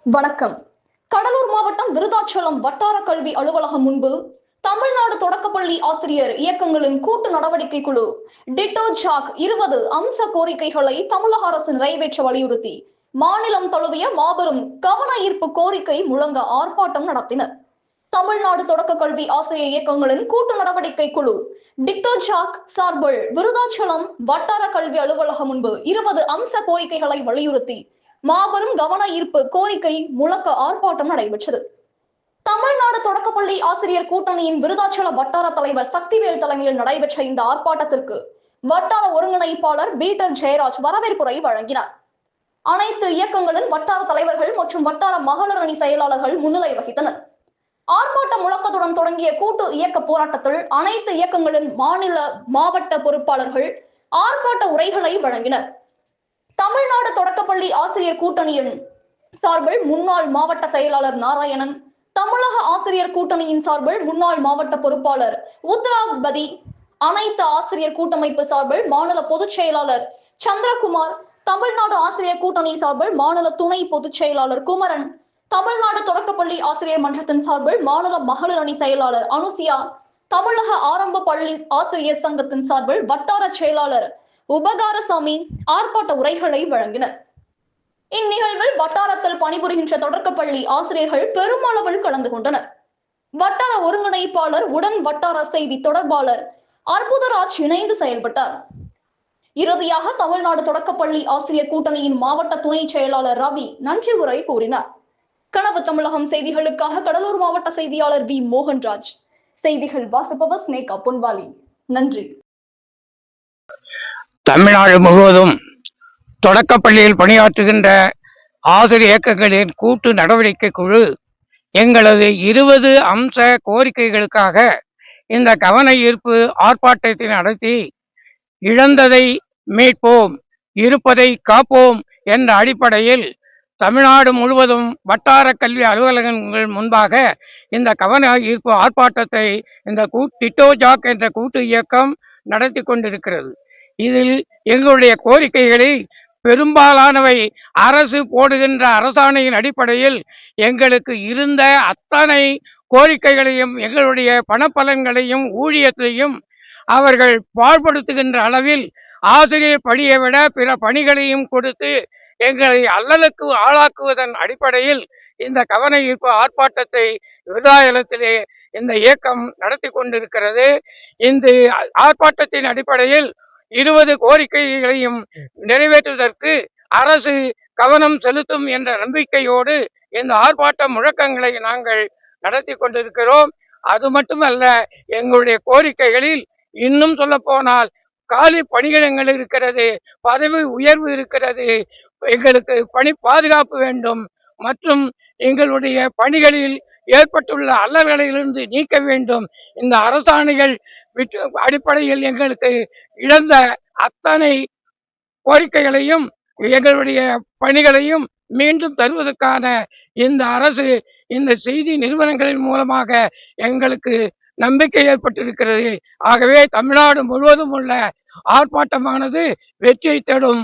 வணக்கம். கடலூர் மாவட்டம் விருதாச்சலம் வட்டார கல்வி அலுவலகம் முன்பு தமிழ்நாடு தொடக்கப்பள்ளி ஆசிரியர் இயக்கங்களின் கூட்டு நடவடிக்கை குழு டிட்டோ ஜாக் 20 அம்ச கோரிக்கைகளை தமிழக அரசு நிறைவேற்ற வலியுறுத்தி மாநிலம் தழுவிய மாபெரும் கவன ஈர்ப்பு கோரிக்கை முழங்க ஆர்ப்பாட்டம் நடத்தினர். தமிழ்நாடு தொடக்க கல்வி ஆசிரியர் இயக்கங்களின் கூட்டு நடவடிக்கை குழு டிட்டோ ஜாக் சார்பில் விருதாச்சலம் வட்டார கல்வி அலுவலகம் முன்பு 20 அம்ச கோரிக்கைகளை வலியுறுத்தி மாபெரும் கவன ஈர்ப்பு கோரிக்கை முழக்க ஆர்ப்பாட்டம் நடைபெற்றது. தமிழ்நாடு தொடக்கப்பள்ளி ஆசிரியர் கூட்டணியின் விருதாச்சல வட்டார தலைவர் சக்திவேல் தலைமையில் நடைபெற்ற இந்த ஆர்ப்பாட்டத்திற்கு வட்டார ஒருங்கிணைப்பாளர் பீட்டர் ஜெயராஜ் வரவேற்புரை வழங்கினார். அனைத்து இயக்கங்களின் வட்டார தலைவர்கள் மற்றும் வட்டார மகளிர் அணி செயலாளர்கள் முன்னிலை வகித்தனர். ஆர்ப்பாட்ட முழக்கத்துடன் தொடங்கிய கூட்டு இயக்க போராட்டத்தில் அனைத்து இயக்கங்களின் மாநில மாவட்ட பொறுப்பாளர்கள் ஆர்ப்பாட்ட உரைகளை வழங்கினர். தமிழ்நாடு தொடக்கப்பள்ளி ஆசிரியர் கூட்டணியின் சார்பில் முன்னாள் மாவட்ட செயலாளர் நாராயணன், தமிழக ஆசிரியர் கூட்டணியின் சார்பில் முன்னாள் மாவட்ட பொறுப்பாளர் உத்ராபதி, அனைத்து ஆசிரியர் கூட்டமைப்பு சார்பில் மாநில பொதுச் செயலாளர் சந்திரகுமார், தமிழ்நாடு ஆசிரியர் கூட்டணி சார்பில் மாநில துணை பொதுச் செயலாளர் குமரன், தமிழ்நாடு தொடக்கப்பள்ளி ஆசிரியர் மன்றத்தின் சார்பில் மாநில மகளிர் அணி செயலாளர் அனுசியா, தமிழக ஆரம்ப பள்ளி ஆசிரியர் சங்கத்தின் சார்பில் வட்டார செயலாளர் உபகாரசாமி ஆர்ப்பாட்ட உரைகளை வழங்கினர். இந்நிகழ்வில் வட்டாரத்தில் பணிபுரிகின்ற தொடக்கப்பள்ளி ஆசிரியர்கள் பெருமளவில் கலந்து கொண்டனர். வட்டார ஒருங்கிணைப்பாளர் உடன் வட்டார செய்தி தொடர்பாளர் அற்புதராஜ் இணைந்து செயல்பட்டார். இறுதியாக தமிழ்நாடு தொடக்கப்பள்ளி ஆசிரியர் கூட்டணியின் மாவட்ட துணை செயலாளர் ரவி நன்றி உரை கூறினார். கனவு தமிழகம் செய்திகளுக்காக கடலூர் மாவட்ட செய்தியாளர் வி மோகன்ராஜ். செய்திகள் வாசிப்பவர் ஸ்னேகா பொன்வாலி. நன்றி. தமிழ்நாடு முழுவதும் தொடக்கப்பள்ளியில் பணியாற்றுகின்ற ஆசிரியர் இயக்கங்களின் கூட்டு நடவடிக்கை குழு எங்களது 20 அம்ச கோரிக்கைகளுக்காக இந்த கவன ஈர்ப்பு ஆர்ப்பாட்டத்தை நடத்தி இழந்ததை மீட்போம், இருப்பதை காப்போம் என்ற அடிப்படையில் தமிழ்நாடு முழுவதும் வட்டார கல்வி அலுவலகங்கள் முன்பாக இந்த கவன ஈர்ப்பு ஆர்ப்பாட்டத்தை இந்த டிட்டோ ஜாக் என்ற கூட்டு இயக்கம் நடத்தி கொண்டிருக்கிறது. இதில் எங்களுடைய கோரிக்கைகளில் பெரும்பாலானவை அரசு போடுகின்ற அரசாணையின் அடிப்படையில் எங்களுக்கு இருந்த அத்தனை கோரிக்கைகளையும் எங்களுடைய பணப்பலன்களையும் ஊழியத்தையும் அவர்கள் பாழ்படுத்துகின்ற அளவில் ஆசிரியர் பணியை விட பிற பணிகளையும் கொடுத்து எங்களை அல்லலுக்கு ஆளாக்குவதன் அடிப்படையில் இந்த கவன ஈர்ப்பு ஆர்ப்பாட்டத்தை விருதாச்சலத்திலே இந்த இயக்கம் நடத்தி கொண்டிருக்கிறது. இந்த ஆர்ப்பாட்டத்தின் அடிப்படையில் 20 கோரிக்கைகளையும் நிறைவேற்றுவதற்கு அரசு கவனம் செலுத்தும் என்ற நம்பிக்கையோடு இந்த ஆர்ப்பாட்ட முழக்கங்களை நாங்கள் நடத்தி கொண்டிருக்கிறோம். அது மட்டுமல்ல, எங்களுடைய கோரிக்கைகளில் இன்னும் சொல்ல போனால் காலி பணியிடங்கள் இருக்கிறது, பதவி உயர்வு இருக்கிறது, எங்களுக்கு பணி பாதுகாப்பு வேண்டும் மற்றும் எங்களுடைய பணிகளில் ஏற்பட்டுள்ள அல்லல்களிலிருந்து நீக்க வேண்டும். இந்த அரசாணைகள் அடிப்படையில் எங்களுக்கு இழந்த அத்தனை கோரிக்கைகளையும் எங்களுடைய பணிகளையும் மீண்டும் தருவதற்கான இந்த அரசு இந்த செய்தி நிறுவனங்களின் மூலமாக எங்களுக்கு நம்பிக்கை ஏற்பட்டிருக்கிறது. ஆகவே தமிழ்நாடு முழுவதும் உள்ள ஆர்ப்பாட்டமானது வெற்றியை தேடும்.